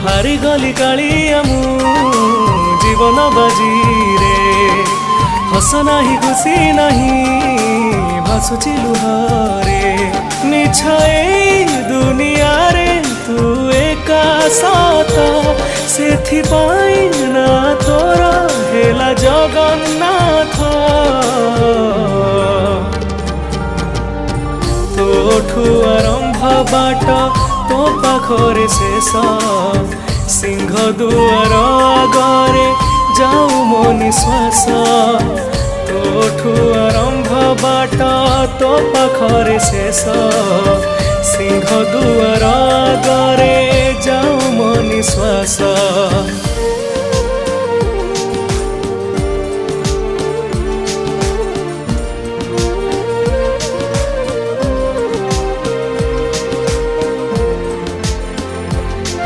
हारी गली कालिया मु जीवन बाजी रे हस नाही खुशी नहीं भासुची लुहरे मिछ ए दुनिया रे तू एका सत सेथि पाई ना तोर हेला जगन्नाथ तोठू आरंभ बाट तो पाखरे शेष सिंह दुआर आगरे जाऊ मो निश्वास तोठू आरंभ बाट तो पाखरे शेष सिंह दुआर आगरे जाऊ